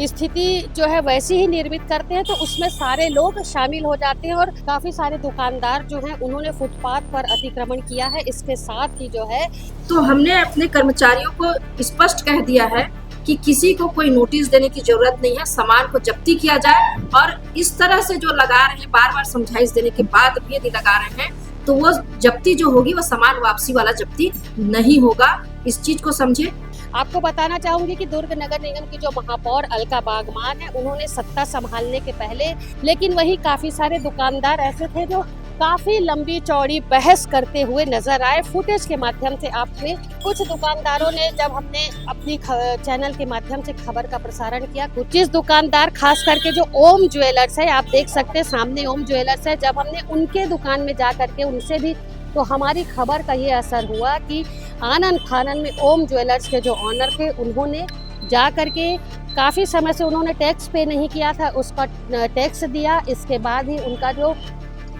स्थिति जो है वैसी ही निर्मित करते हैं, तो उसमें सारे लोग शामिल हो जाते हैं और काफी सारे दुकानदार जो हैं उन्होंने फुटपाथ पर अतिक्रमण किया है। इसके साथ ही जो है तो हमने अपने कर्मचारियों को स्पष्ट कह दिया है कि किसी को कोई नोटिस देने की जरूरत नहीं है, सामान को जब्ती किया जाए। और इस तरह से जो लगा रहे हैं, बार बार समझाइश देने के बाद भी यदि लगा रहे हैं, तो वो जब्ती जो होगी वो सामान वापसी वाला जब्ती नहीं होगा। इस चीज को समझे। आपको बताना चाहूंगी कि दुर्ग नगर निगम की जो महापौर अलका बागमान है, उन्होंने सत्ता संभालने के पहले, लेकिन वही काफी सारे दुकानदार ऐसे थे जो काफी लंबी चौड़ी बहस करते हुए नजर आए। फुटेज के माध्यम से आपने कुछ दुकानदारों ने, जब हमने अपनी चैनल के माध्यम से खबर का प्रसारण किया, कुछ दुकानदार खास करके जो ओम ज्वेलर्स है, आप देख सकते हैं सामने ओम ज्वेलर्स है, जब हमने उनके दुकान में जा करके उनसे भी, तो हमारी खबर का ये असर हुआ कि आनन फानन में ओम ज्वेलर्स के जो ऑनर थे, उन्होंने जा करके काफ़ी समय से उन्होंने टैक्स पे नहीं किया था, उसका टैक्स दिया। इसके बाद ही उनका जो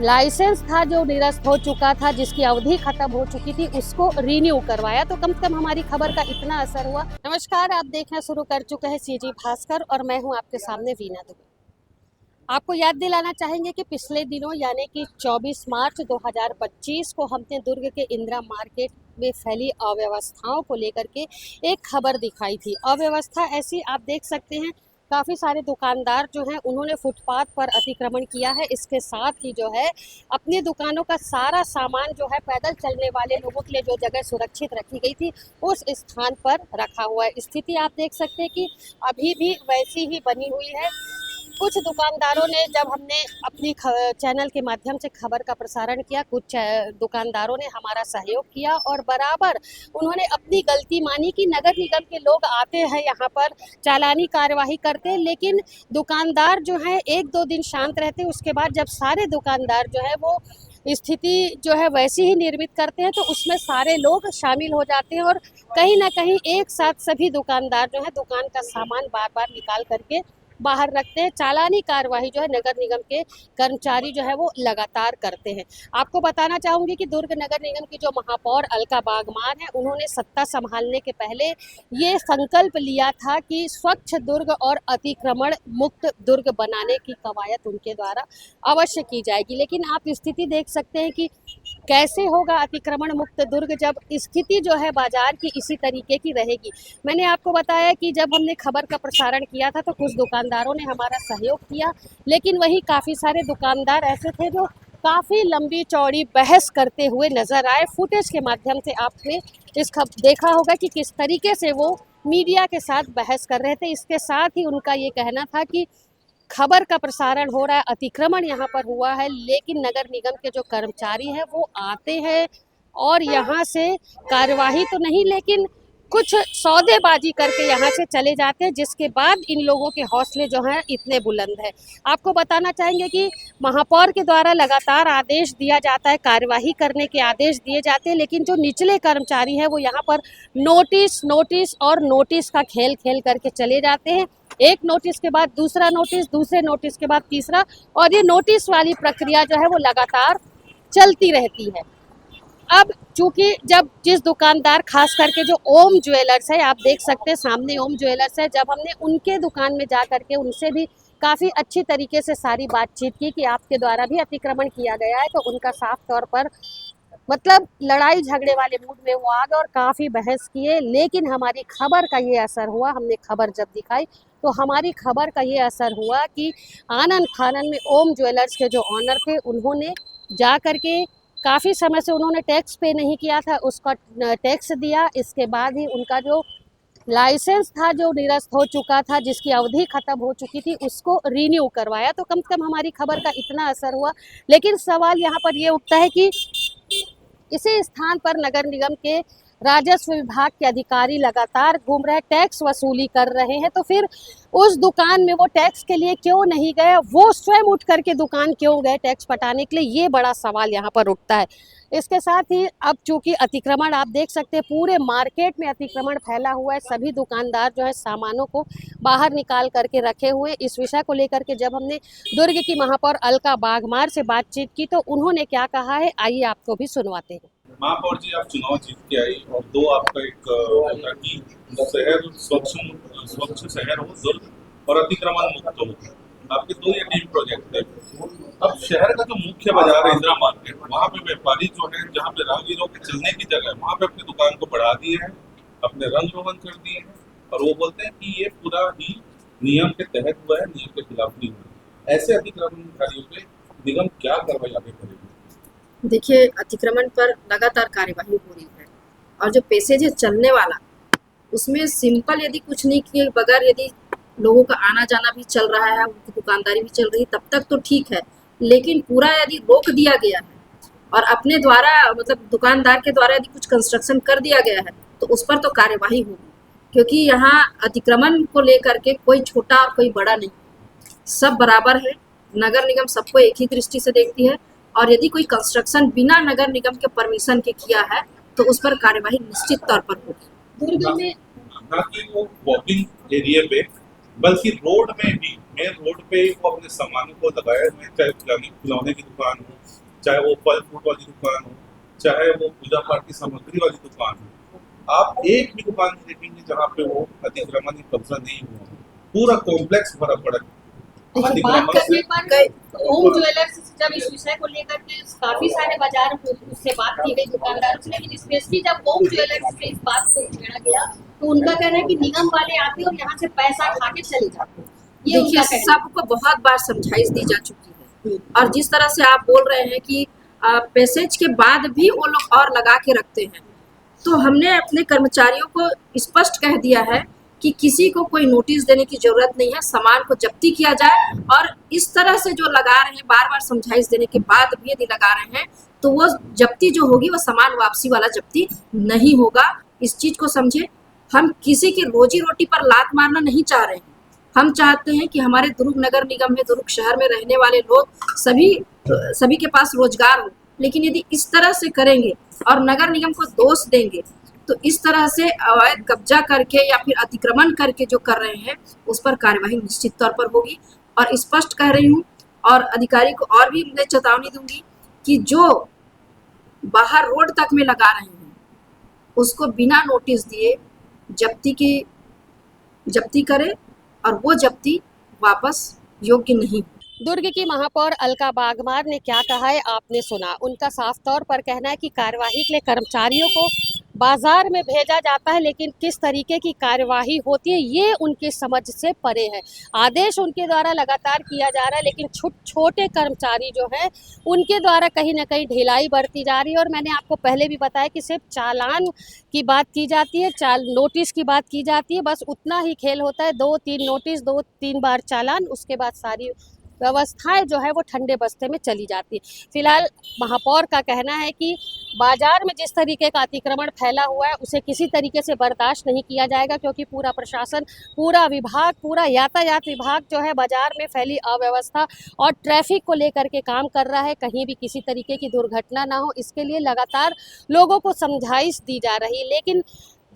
लाइसेंस था जो निरस्त हो चुका था, जिसकी अवधि खत्म हो चुकी थी, उसको रिन्यू करवाया। तो कम से कम हमारी खबर का इतना असर हुआ। नमस्कार, आप देखना शुरू कर चुके हैं सीजी भास्कर और मैं हूं आपके सामने वीना दुबे। आपको याद दिलाना चाहेंगे कि पिछले दिनों यानी कि 24 मार्च 2025 को हमने दुर्ग के इंदिरा मार्केट में फैली अव्यवस्थाओं को लेकर के एक खबर दिखाई थी। अव्यवस्था ऐसी, आप देख सकते हैं काफ़ी सारे दुकानदार जो हैं उन्होंने फुटपाथ पर अतिक्रमण किया है। इसके साथ ही जो है अपनी दुकानों का सारा सामान जो है पैदल चलने वाले लोगों के लिए जो जगह सुरक्षित रखी गई थी, उस स्थान पर रखा हुआ है। स्थिति आप देख सकते हैं कि अभी भी वैसी ही बनी हुई है। कुछ दुकानदारों ने, जब हमने अपनी चैनल के माध्यम से खबर का प्रसारण किया, कुछ दुकानदारों ने हमारा सहयोग किया और बराबर उन्होंने अपनी गलती मानी कि नगर निगम के लोग आते हैं यहाँ पर, चालानी कार्यवाही करते हैं, लेकिन दुकानदार जो हैं एक दो दिन शांत रहते हैं। उसके बाद जब सारे दुकानदार जो है वो स्थिति जो है वैसी ही निर्मित करते हैं, तो उसमें सारे लोग शामिल हो जाते हैं और कहीं ना कहीं एक साथ सभी दुकानदार जो है दुकान का सामान बार बार निकाल करके बाहर रखते हैं। चालानी कार्यवाही जो है नगर निगम के कर्मचारी जो है वो लगातार करते हैं। आपको बताना चाहूंगी कि दुर्ग नगर निगम की जो महापौर अलका बागमान है, उन्होंने सत्ता संभालने के पहले ये संकल्प लिया था कि स्वच्छ दुर्ग और अतिक्रमण मुक्त दुर्ग बनाने की कवायद उनके द्वारा अवश्य की जाएगी। लेकिन आप स्थिति देख सकते हैं कि कैसे होगा अतिक्रमण मुक्त दुर्ग जब स्थिति जो है बाजार की इसी तरीके की रहेगी। मैंने आपको बताया कि जब हमने खबर का प्रसारण किया था तो कुछ दुकानदारों ने हमारा सहयोग किया, लेकिन वही काफ़ी सारे दुकानदार ऐसे थे जो काफ़ी लंबी चौड़ी बहस करते हुए नजर आए। फुटेज के माध्यम से आपने देखा होगा कि किस तरीके से वो मीडिया के साथ बहस कर रहे थे। इसके साथ ही उनका ये कहना था कि खबर का प्रसारण हो रहा है, अतिक्रमण यहाँ पर हुआ है, लेकिन नगर निगम के जो कर्मचारी हैं वो आते हैं और यहाँ से कार्यवाही तो नहीं, लेकिन कुछ सौदेबाजी करके यहाँ से चले जाते हैं, जिसके बाद इन लोगों के हौसले जो हैं इतने बुलंद हैं। आपको बताना चाहेंगे कि महापौर के द्वारा लगातार आदेश दिया जाता है, कार्यवाही करने के आदेश दिए जाते हैं, लेकिन जो निचले कर्मचारी हैं वो यहाँ पर नोटिस नोटिस और नोटिस का खेल खेल करके चले जाते हैं। एक नोटिस के बाद दूसरा नोटिस, दूसरे नोटिस के बाद तीसरा, और ये नोटिस वाली प्रक्रिया जो है वो लगातार चलती रहती है। अब चूंकि जब जिस दुकानदार, खास करके जो ओम ज्वेलर्स है, आप देख सकते हैं सामने ओम ज्वेलर्स है, जब हमने उनके दुकान में जा करके उनसे भी काफ़ी अच्छी तरीके से सारी बातचीत की कि आपके द्वारा भी अतिक्रमण किया गया है, तो उनका साफ तौर पर मतलब लड़ाई झगड़े वाले मूड में वो आ गए और काफ़ी बहस किए। लेकिन हमारी खबर का ये असर हुआ, हमने खबर जब दिखाई तो हमारी खबर का ये असर हुआ कि आनन फानन में ओम ज्वेलर्स के जो ऑनर थे, उन्होंने जा करके काफ़ी समय से उन्होंने टैक्स पे नहीं किया था, उसका टैक्स दिया। इसके बाद ही उनका जो लाइसेंस था जो निरस्त हो चुका था, जिसकी अवधि खत्म हो चुकी थी, उसको रिन्यू करवाया। तो कम से कम हमारी खबर का इतना असर हुआ। लेकिन सवाल यहाँ पर ये उठता है कि इसी स्थान पर नगर निगम के राजस्व विभाग के अधिकारी लगातार घूम रहे, टैक्स वसूली कर रहे हैं, तो फिर उस दुकान में वो टैक्स के लिए क्यों नहीं गए? वो स्वयं उठ करके दुकान क्यों गए टैक्स पटाने के लिए? ये बड़ा सवाल यहाँ पर उठता है। इसके साथ ही अब चूंकि अतिक्रमण, आप देख सकते हैं पूरे मार्केट में अतिक्रमण फैला हुआ है, सभी दुकानदार जो है सामानों को बाहर निकाल करके रखे हुए। इस विषय को लेकर के जब हमने दुर्ग की महापौर अलका बागमार से बातचीत की तो उन्होंने क्या कहा है, आइए आपको भी सुनवाते हैं। महापौर जी, आप चुनाव जीत के आई और दो आपका एक होता कि शहर स्वच्छ शहर हो दुर्ग, और अतिक्रमण मुक्त हो। आपके दो ये ड्रीम प्रोजेक्ट है। अब शहर का जो मुख्य बाजार है इंदिरा मार्केट, वहाँ पे व्यापारी जो है, जहाँ पे राहगीरों के चलने की जगह है, वहाँ पे अपनी दुकान को बढ़ा दिए हैं, अपने रंग रोगन कर दिए हैं, और वो बोलते हैं कि ये पूरा ही नियम के तहत हुआ है, नियम के खिलाफ नहीं हुआ। ऐसे अतिक्रमणकारियों पे निगम क्या कार्रवाई आगे करेगी? देखिए, अतिक्रमण पर लगातार कार्यवाही हो रही है और जो पैसेज है चलने वाला, उसमें सिंपल यदि कुछ नहीं किए बगैर यदि लोगों का आना जाना भी चल रहा है, उनकी दुकानदारी भी चल रही है, तब तक तो ठीक है। लेकिन पूरा यदि रोक दिया गया है और अपने द्वारा मतलब दुकानदार के द्वारा यदि कुछ कंस्ट्रक्शन कर दिया गया है, तो उस पर तो कार्यवाही होगी, क्योंकि यहाँ अतिक्रमण को लेकर के कोई छोटा और कोई बड़ा नहीं, सब बराबर है। नगर निगम सबको एक ही दृष्टि से देखती है, और यदि कोई कंस्ट्रक्शन बिना नगर निगम के परमिशन के किया है तो उस पर कार्यवाही निश्चित तौर पर होगी। दुर्ग में ना कि वो वॉकिंग एरिया पे, बल्कि रोड में भी, मेन रोड पे वो अपने सामानों को लगाए हुए हैं, चाहे खिलौने की दुकान हो, चाहे वो फल फ्रूट वाली दुकान हो, चाहे वो पूजा पाठ की सामग्री वाली दुकान हो। आप एक भी दुकान नहीं देखेंगे जहाँ पे वो अतिक्रमण या कब्जा नहीं हुआ हो। पूरा कॉम्प्लेक्स भरा पड़ा है। और बात करने पर होम ज्वेलर्स, जब इस विषय को लेकर के काफी सारे बाजार से बात की गई दुकानदारों से, लेकिन स्पेशली जब होम ज्वेलर्स से इस बात को छेड़ा गया तो उनका कहना है कि निगम वाले आते और यहाँ से पैसा खा के चले जाते। ये देखिए, सबको बहुत बार समझाइश दी जा चुकी है, और जिस तरह से आप बोल रहे हैं कि पैसेज के बाद भी वो लोग और लगा के रखते हैं, तो हमने अपने कर्मचारियों को स्पष्ट कह दिया है कि किसी को कोई नोटिस देने की जरूरत नहीं है, सामान को जब्ती किया जाए। और इस तरह से जो लगा रहे हैं, बार बार समझाइश देने के बाद भी यदि लगा रहे हैं, तो वो जब्ती जो होगी वो सामान वापसी वाला जब्ती नहीं होगा। इस चीज को समझे। हम किसी की रोजी रोटी पर लात मारना नहीं चाह रहे हैं। हम चाहते हैं कि हमारे दुर्ग नगर निगम में, दुर्ग शहर में रहने वाले लोग सभी के पास रोजगार हो। लेकिन यदि इस तरह से करेंगे और नगर निगम को दोष देंगे, तो इस तरह से अवैध कब्जा करके या फिर अतिक्रमण करके जो कर रहे हैं, उस पर कार्यवाही निश्चित तौर पर होगी। और स्पष्ट कह रही हूँ, और अधिकारी को और भी मैं चेतावनी दूंगी कि जो बाहर रोड तक में लगा रहे हैं, उसको बिना नोटिस दिए जब्ती करे, और वो जब्ती वापस योग्य नहीं। दुर्ग की महापौर अलका बागमार ने क्या कहा है आपने सुना। उनका साफ तौर पर कहना है कि कार्यवाही के लिए कर्मचारियों को बाजार में भेजा जाता है, लेकिन किस तरीके की कार्यवाही होती है ये उनकी समझ से परे है। आदेश उनके द्वारा लगातार किया जा रहा है, लेकिन छोटे कर्मचारी जो है उनके द्वारा कहीं ना कहीं ढिलाई बरती जा रही है। और मैंने आपको पहले भी बताया कि सिर्फ चालान की बात की जाती है, नोटिस की बात की जाती है, बस उतना ही खेल होता है। 2-3 नोटिस, 2-3 बार चालान, उसके बाद सारी व्यवस्थाएं जो है वो ठंडे बस्ते में चली जाती है। फिलहाल महापौर का कहना है कि बाजार में जिस तरीके का अतिक्रमण फैला हुआ है उसे किसी तरीके से बर्दाश्त नहीं किया जाएगा, क्योंकि पूरा प्रशासन, पूरा विभाग, पूरा यातायात विभाग जो है बाजार में फैली अव्यवस्था और ट्रैफिक को लेकर के काम कर रहा है। कहीं भी किसी तरीके की दुर्घटना ना हो, इसके लिए लगातार लोगों को समझाइश दी जा रही है। लेकिन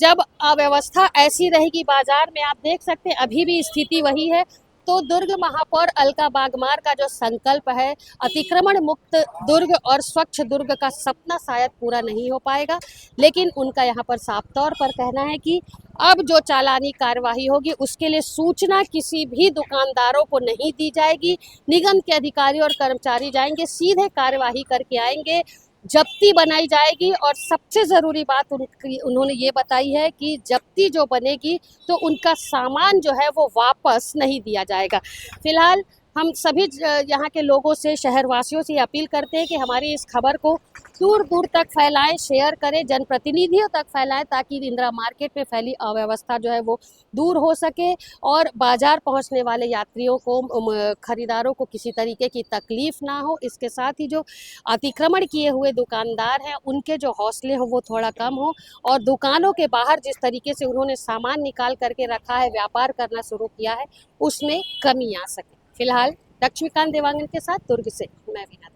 जब अव्यवस्था ऐसी रहेगी बाजार में, आप देख सकते हैं अभी भी स्थिति वही है, तो दुर्ग महापौर अलका बागमार का जो संकल्प है अतिक्रमण मुक्त दुर्ग और स्वच्छ दुर्ग का सपना शायद पूरा नहीं हो पाएगा। लेकिन उनका यहाँ पर साफ तौर पर कहना है कि अब जो चालानी कार्यवाही होगी उसके लिए सूचना किसी भी दुकानदारों को नहीं दी जाएगी। निगम के अधिकारी और कर्मचारी जाएंगे, सीधे कार्यवाही करके आएंगे, जब्ती बनाई जाएगी। और सबसे ज़रूरी बात उन्होंने ये बताई है कि जब्ती जो बनेगी तो उनका सामान जो है वो वापस नहीं दिया जाएगा। फिलहाल हम सभी यहाँ के लोगों से, शहरवासियों से अपील करते हैं कि हमारी इस खबर को दूर दूर तक फैलाएं, शेयर करें, जनप्रतिनिधियों तक फैलाएं, ताकि इंदिरा मार्केट में फैली अव्यवस्था जो है वो दूर हो सके और बाजार पहुँचने वाले यात्रियों को, खरीदारों को किसी तरीके की तकलीफ ना हो। इसके साथ ही जो अतिक्रमण किए हुए दुकानदार हैं उनके जो हौसले हो वो थोड़ा कम हो, और दुकानों के बाहर जिस तरीके से उन्होंने सामान निकाल करके रखा है, व्यापार करना शुरू किया है, उसमें कमी आ सके। फिलहाल लक्ष्मीकांत देवांगन के साथ दुर्ग से मैं वीना।